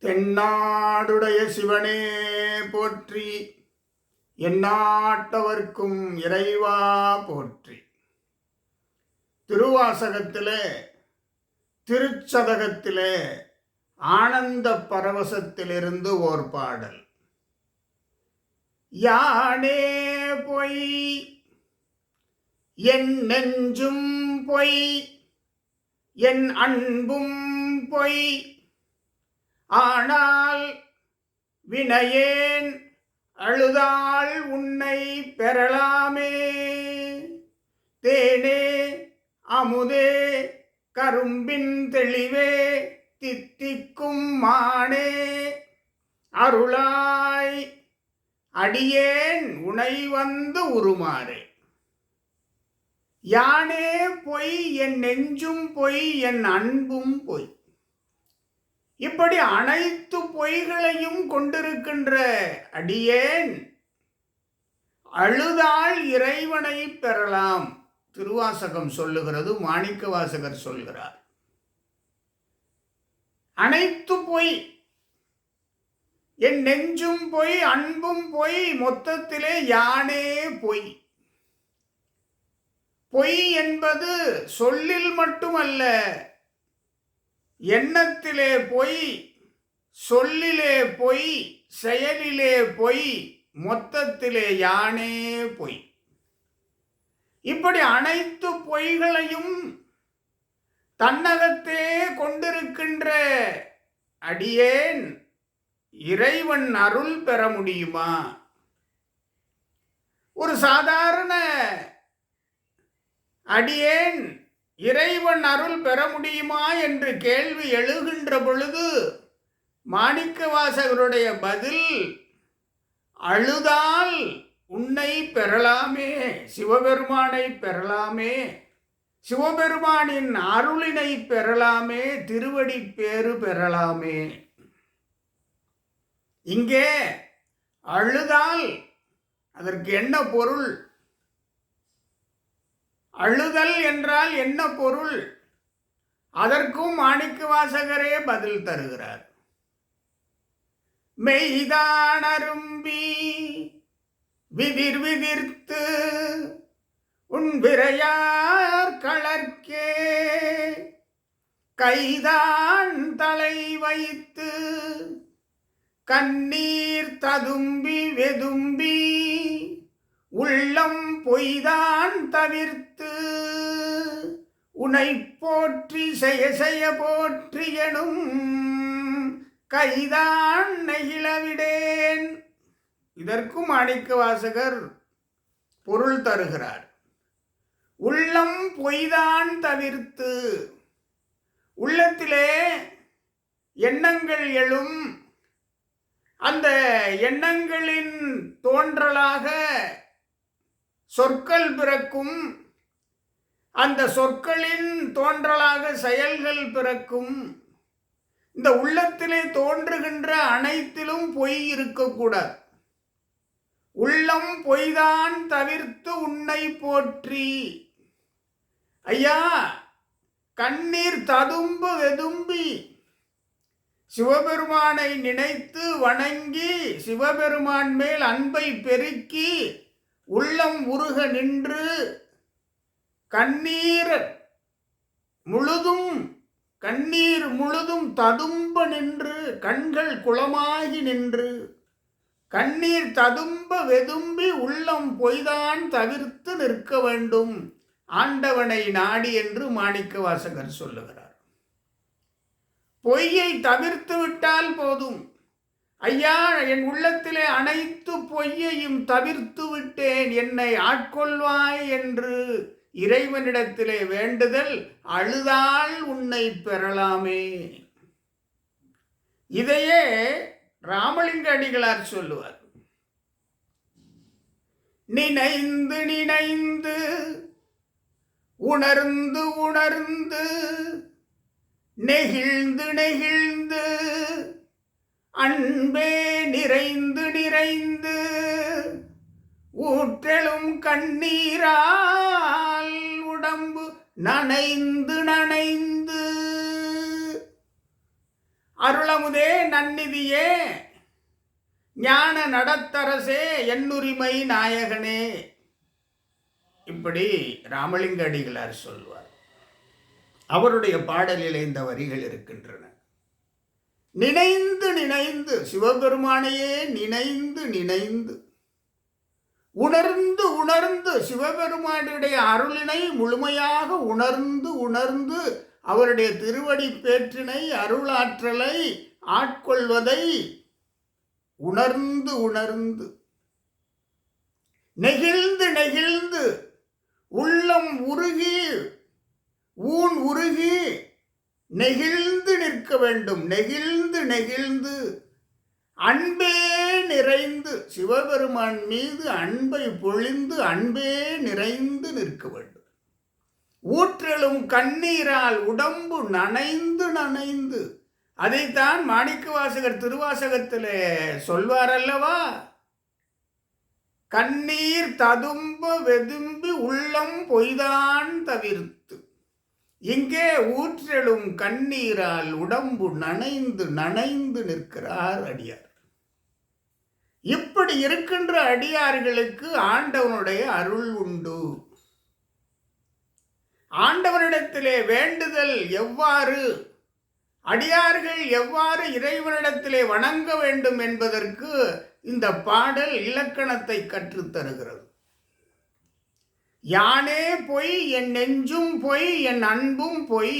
தென்னாடுடைய சிவனே போற்றி, எந்நாட்டவர்க்கும் இறைவா போற்றி. திருவாசகத்திலே திருச்சதகத்திலே ஆனந்த பரவசத்திலிருந்து ஓர் பாடல். யானே பொய் என் நெஞ்சும் பொய் என் அன்பும் பொய், ஆனால் வினையேன் அழுதால் உன்னை பெறலாமே. தேனே அமுதே கரும்பின் தெளிவே தித்திக்கும் மானே, அருளாய் அடியேன் உனை வந்து உருமாறே. யானே பொய் என் நெஞ்சும் பொய் என் அன்பும் பொய். இப்படி அனைத்து பொய்களையும் கொண்டிருக்கின்ற அடியேன் அழுதால் இறைவனை பெறலாம். திருவாசகம் சொல்லுகிறது, மாணிக்கவாசகர் சொல்கிறார். அனைத்து பொய், என் நெஞ்சும் பொய் அன்பும் பொய், மொத்தத்திலே யானே பொய். பொய் என்பது சொல்லில் மட்டுமல்ல, எண்ணத்திலே பொய், சொல்லிலே பொய், செயலிலே பொய், மொத்தத்திலே யானே பொய். இப்படி அனைத்து பொய்களையும் தன்னகத்தே கொண்டிருக்கின்ற அடியேன் இறைவன் அருள் பெற முடியுமா? ஒரு சாதாரண அடியேன் இறைவன் அருள் பெற முடியுமா என்று கேள்வி எழுகின்ற பொழுது மாணிக்கவாசகருடைய பதில், அழுதால் உன்னை பெறலாமே, சிவபெருமானை பெறலாமே, சிவபெருமானின் அருளினை பெறலாமே, திருவடி பேறு பெறலாமே. இங்கே அழுதால் அதற்கு என்ன பொருள்? அழுதல் என்றால் என்ன பொருள்? அதற்கும் மாணிக்கவாசகரே பதில் தருகிறார். மெய்தான் அரும்பி விதிர் விதிர்த்து உன் விரையார் களர்க்கே, கைதான் தலை வைத்து கண்ணீர் ததும்பி வெதும்பி, உள்ளம் பொய்தான் தவிர்த்து உனை போற்றி செய்ய போற்றி எனும் கைதான் நெகிழவிடேன். இதற்கும் மாணிக்கவாசகர் பொருள் தருகிறார். உள்ளம் பொய்தான் தவிர்த்து, உள்ளத்திலே எண்ணங்கள் எழும், அந்த எண்ணங்களின் தோன்றலாக சொற்கள் பிறக்கும், அந்த சொற்களின் தோன்றலாக செயல்கள் பிறக்கும். இந்த உள்ளத்திலே தோன்றுகின்ற அனைத்திலும் பொய் இருக்கக்கூடாது. உள்ளம் பொய்தான் தவிர்த்து உன்னை போற்றி. ஐயா, கண்ணீர் ததும்பு வெதும்பி சிவபெருமானை நினைத்து வணங்கி சிவபெருமான் மேல் அன்பை பெருக்கி உள்ளம் உருக நின்று கண்ணீர் முழுதும் ததும்ப நின்று, கண்கள் குளமாகி நின்று கண்ணீர் ததும்ப வெதும்பி உள்ளம் பொய்தான் தவிர்த்து நிற்க வேண்டும் ஆண்டவனை நாடி என்று மாணிக்கவாசகர் சொல்லுகிறார். பொய்யை தவிர்த்து விட்டால் போதும். ஐயா, என் உள்ளத்திலே அனைத்து பொய்யையும் தவிர்த்து விட்டேன், என்னை ஆட்கொள்வாய் என்று இறைவனிடத்திலே வேண்டுதல், அழுதால் உன்னை பெறலாமே. இதையே ராமலிங்க அடிகளார் சொல்லுவார். நினைந்து நினைந்து உணர்ந்து உணர்ந்து நெகிழ்ந்து நெகிழ்ந்து அன்பே நிறைந்து நிறைந்து ஊற்றெழும் கண்ணீரால் நனைந்து நனைந்து அருள் அருளமுதே நன்னிதியே ஞான நடத்தரசே என்னுரிமை நாயகனே. இப்படி ராமலிங்க அடிகளார் சொல்வார். அவருடைய பாடலில் இந்த வரிகள் இருக்கின்றன. நினைந்து நினைந்து சிவபெருமானையே நினைந்து நினைந்து உணர்ந்து உணர்ந்து சிவபெருமானுடைய அருளினை முழுமையாக உணர்ந்து உணர்ந்து அவருடைய திருவடி பேற்றினை அருளாற்றலை ஆட்கொள்வதை உணர்ந்து உணர்ந்து நெகிழ்ந்து நெகிழ்ந்து உள்ளம் உருகி ஊன் உருகி நெகிழ்ந்து நிற்க வேண்டும். நெகிழ்ந்து நெகிழ்ந்து அன்பே நிறைந்து சிவபெருமான் மீது அன்பை பொழிந்து அன்பே நிறைந்து நிற்க வேண்டும். ஊற்றலும் கண்ணீரால் உடம்பு நனைந்து நனைந்து, அதைத்தான் மாணிக்கவாசகர் திருவாசகத்திலே சொல்வார் அல்லவா, கண்ணீர் ததும்ப வெதும்பி உள்ளம் பொய்தான் தவிர்த்து. இங்கே ஊற்றலும் கண்ணீரால் உடம்பு நனைந்து நனைந்து நிற்கிறார் அடியார். இப்படி இருக்கின்ற அடியார்களுக்கு ஆண்டவனுடைய அருள் உண்டு. ஆண்டவனிடத்திலே வேண்டுதல் எவ்வாறு, அடியார்கள் எவ்வாறு இறைவனிடத்திலே வணங்க வேண்டும் என்பதற்கு இந்த பாடல் இலக்கணத்தை கற்றுத்தருகிறது. யானே பொய், என் நெஞ்சும் பொய், என் அன்பும் பொய்,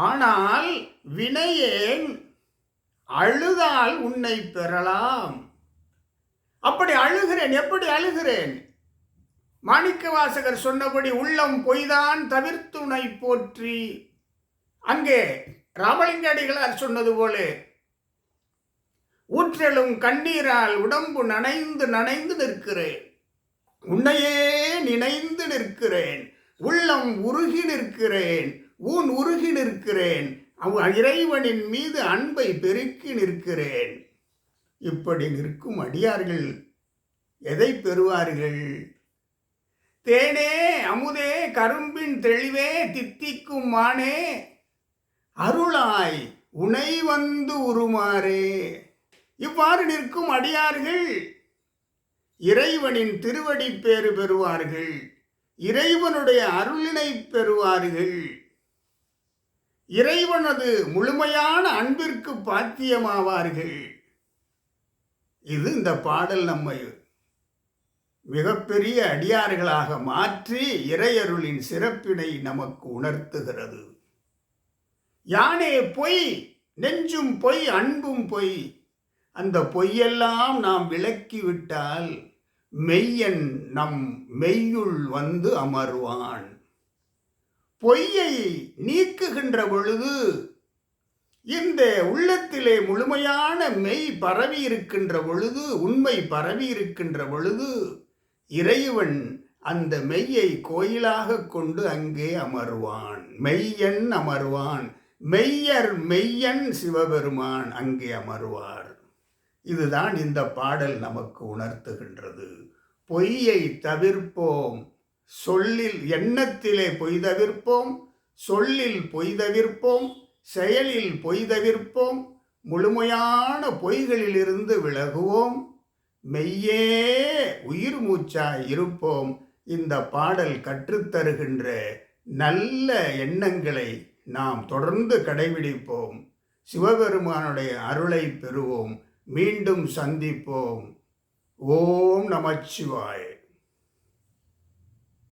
ஆனால் வினையேன் அழுதால் உன்னை பெறலாம். அப்படி அழுகிறேன். எப்படி அழுகிறேன்? மாணிக்கவாசகர் சொன்னபடி உள்ளம் பொய்தான் தவிர்த்துணை போற்றி. அங்கே ராமலிங்க அடிகளார் சொன்னது போல ஊற்றலும் கண்ணீரால் உடம்பு நனைந்து நனைந்து நிற்கிறேன், உன்னையே நினைந்து நிற்கிறேன், உள்ளம் உருகி நிற்கிறேன், ஊன் உருகி நிற்கிறேன், இறைவனின் மீது அன்பை பெருக்கி நிற்கிறேன். இப்படி நிற்கும் அடியார்கள் எதை பெறுவார்கள்? தேனே அமுதே கரும்பின் தெளிவே தித்திக்கும் மானே அருளாய் உனை வந்து உருமாறே. இவ்வாறு நிற்கும் அடியார்கள் இறைவனின் திருவடி பேறு பெறுவார்கள், இறைவனுடைய அருளினை பெறுவார்கள், இறைவனது முழுமையான அன்பிற்கு பாத்தியமாவார்கள். இது இந்த பாடல் நம்மை மிகப்பெரிய அடியார்களாக மாற்றி இறையருளின் சிறப்பினை நமக்கு உணர்த்துகிறது. யானே பொய், நெஞ்சும் பொய், அன்பும் பொய். அந்த பொய்யெல்லாம் நாம் விலக்கிவிட்டால் மெய்யன் நம் மெய்யுள் வந்து அமர்வான். பொய்யை நீக்குகின்ற பொழுது இந்த உள்ளத்திலே முழுமையான மெய் பரவி இருக்கின்ற பொழுது, உண்மை பரவி இருக்கின்ற பொழுது இறைவன் அந்த மெய்யை கோயிலாக கொண்டு அங்கே அமர்வான். மெய்யன் அமர்வான். மெய்யர் மெய்யன் சிவபெருமான் அங்கே அமர்வார். இதுதான் இந்த பாடல் நமக்கு உணர்த்துகின்றது. பொய்யை தவிர்ப்போம், சொல்லில் எண்ணத்திலே பொய் தவிர்ப்போம், சொல்லில் பொய் தவிர்ப்போம், செயலில் பொய் தவிர்ப்போம், முழுமையான பொய்களிலிருந்து விலகுவோம், மெய்யே உயிர் மூச்சாய் இருப்போம். இந்த பாடல் கற்றுத்தருகின்ற நல்ல எண்ணங்களை நாம் தொடர்ந்து கடைபிடிப்போம். சிவபெருமானுடைய அருளை பெறுவோம். மீண்டும் சந்திப்போம். ஓம் நமச்சிவாய.